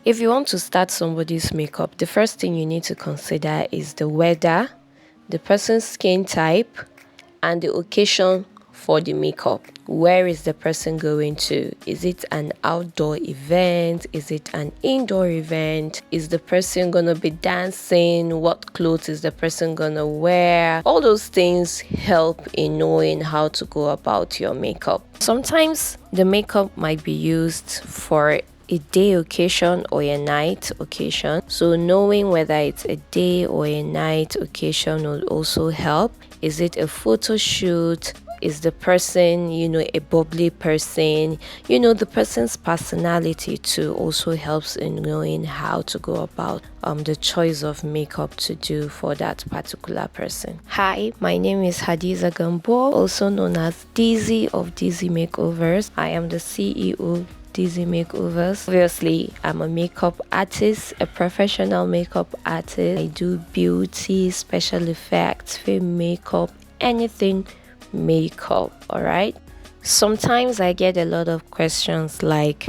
If you want to start somebody's makeup, the first thing you need to consider is the weather, the person's skin type, and the occasion for the makeup. Where is the person going to? Is it an outdoor event? Is it an indoor event? Is the person gonna be dancing? What clothes is the person gonna wear? All those things help in knowing how to go about your makeup. Sometimes the makeup might be used for a day occasion or a night occasion. So knowing whether it's a day or a night occasion will also help. Is it a photo shoot? Is the person, a bubbly person? The person's personality too also helps in knowing how to go about the choice of makeup to do for that particular person. Hi, my name is Hadiza Gambo, also known as Dizzy of Dizzy Makeovers. I am the CEO Dizzy Makeovers. Obviously, I'm a makeup artist, a professional makeup artist. I do beauty, special effects, film makeup, anything makeup, all right? Sometimes I get a lot of questions like,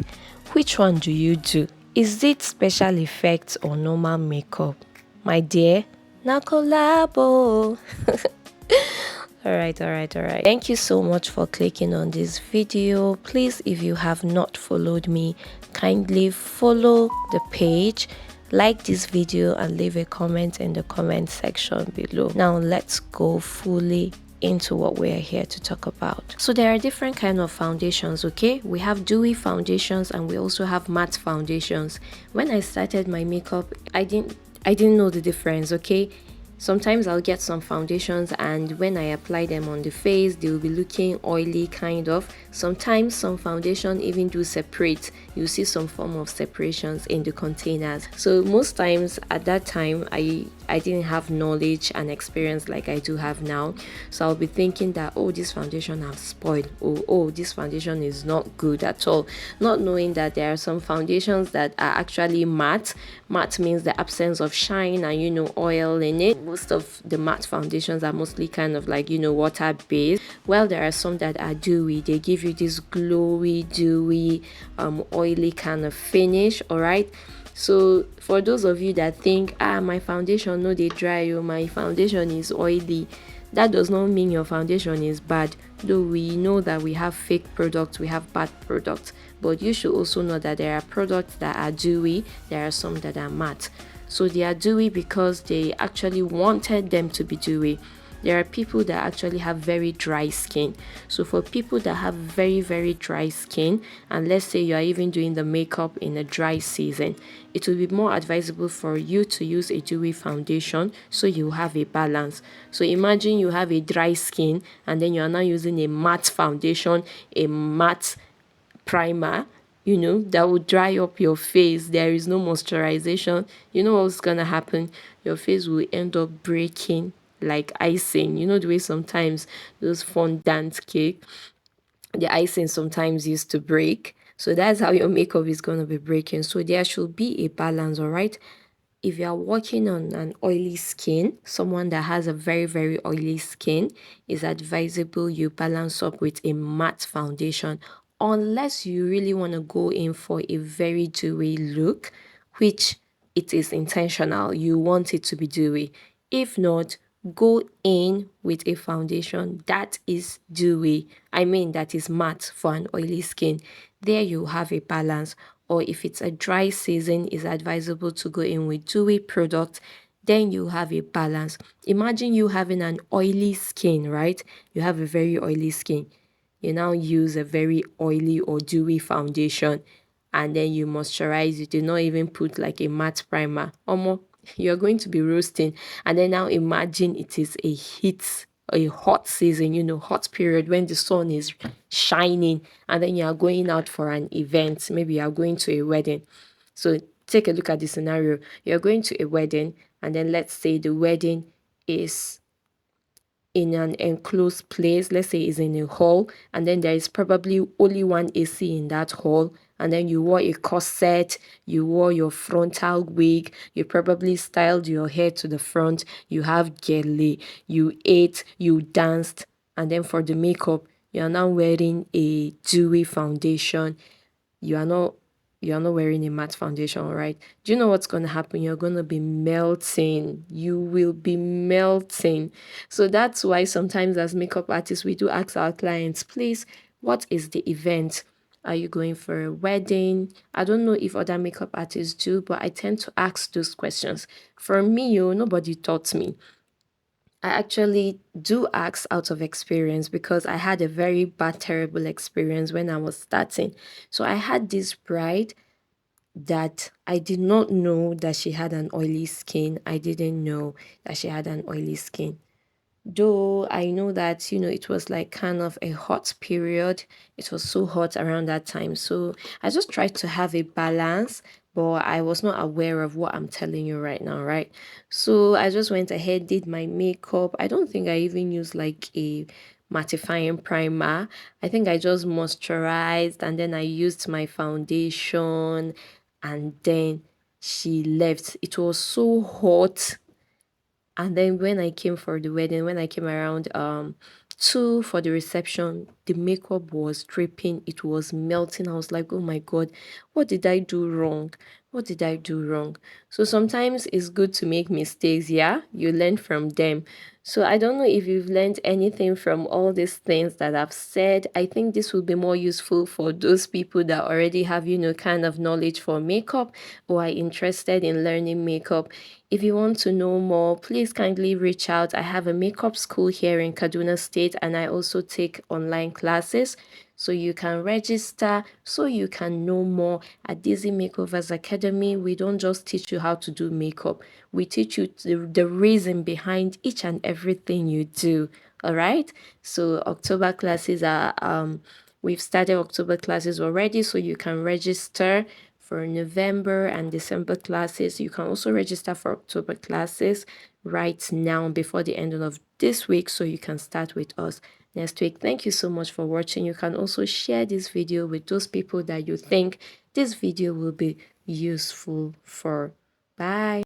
which one do you do? Is it special effects or normal makeup? My dear, na collabo. Alright. Thank you so much for clicking on this video. Please, if you have not followed me, kindly follow the page, like this video, and leave a comment in the comment section below. Now let's go fully into what we're here to talk about. So there are different kind of foundations, okay? We have dewy foundations and we also have matte foundations. When I started my makeup, I didn't know the difference, okay? Sometimes I'll get some foundations and when I apply them on the face, they will be looking oily kind of. Sometimes some foundation even do separate. You see some form of separations in the containers. So most times at that time, I didn't have knowledge and experience like I do have now. So I'll be thinking that, oh, this foundation has spoiled. Oh, this foundation is not good at all. Not knowing that there are some foundations that are actually matte. Matte means the absence of shine and oil in it. Most of the matte foundations are mostly kind of like water based. Well, there are some that are dewy. They give you this glowy, dewy, oily kind of finish. All right. So for those of you that think, my foundation no dey dry, my foundation is oily, that does not mean your foundation is bad. Though we know that we have fake products, we have bad products, but you should also know that there are products that are dewy, there are some that are matte. So they are dewy because they actually wanted them to be dewy. There are people that actually have very dry skin. So for people that have very, very dry skin, and let's say you are even doing the makeup in a dry season, it will be more advisable for you to use a dewy foundation so you have a balance. So imagine you have a dry skin and then you are now using a matte foundation, a matte primer, that will dry up your face. There is no moisturization. You know what's gonna happen? Your face will end up breaking like icing. You know the way sometimes those fondant cake, the icing sometimes used to break. So that's how your makeup is gonna be breaking. So there should be a balance, all right? If you are working on an oily skin, someone that has a very, very oily skin, it's advisable you balance up with a matte foundation unless you really want to go in for a very dewy look, which it is intentional. You want it to be dewy. If not, go in with a foundation that is dewy. I mean, that is matte for an oily skin. There you have a balance. Or if it's a dry season, it's advisable to go in with dewy product. Then you have a balance. Imagine you having an oily skin, right? You have a very oily skin. You now use a very oily or dewy foundation and then you moisturize. You do not even put like a matte primer. Almost you're going to be roasting. And then now imagine it is a hot season, hot period when the sun is shining and then you are going out for an event. Maybe you are going to a wedding. So take a look at the scenario. You're going to a wedding and then let's say the wedding is in an enclosed place, let's say is in a hall, and then there is probably only one AC in that hall, and then you wore a corset, you wore your frontal wig, you probably styled your hair to the front, you have gele, you ate, you danced, and then for the makeup, you are now wearing a dewy foundation. You are not you're not wearing a matte foundation, right? Do you know what's going to happen? You're going to be melting. You will be melting. So that's why sometimes as makeup artists, we do ask our clients, please, what is the event? Are you going for a wedding? I don't know if other makeup artists do, but I tend to ask those questions. For me, nobody taught me. I actually do ask out of experience because I had a very bad, terrible experience when I was starting. So I had this bride that I did not know that she had an oily skin. I didn't know that she had an oily skin. Though I know that, it was like kind of a hot period. It was so hot around that time. So I just tried to have a balance, but I was not aware of what I'm telling you right now, right? So I just went ahead, did my makeup. I don't think I even used like a mattifying primer. I think I just moisturized and then I used my foundation and then she left. It was so hot, and then when I came for the wedding, when I came around 2 for the reception, the makeup was dripping, it was melting. I was like, oh my God, what did I do wrong? What did I do wrong? So sometimes it's good to make mistakes, yeah? You learn from them. So I don't know if you've learned anything from all these things that I've said. I think this will be more useful for those people that already have, kind of knowledge for makeup or are interested in learning makeup. If you want to know more, please kindly reach out. I have a makeup school here in Kaduna State and I also take online classes. So you can register, so you can know more. At Dizzy Makeovers Academy, we don't just teach you how to do makeup. We teach you the reason behind each and everything you do. All right? So October classes are we've started October classes already, so you can register for November and December classes. You can also register for October classes right now before the end of this week, so you can start with us next week. Thank you so much for watching. You can also share this video with those people that you think this video will be useful for. Bye.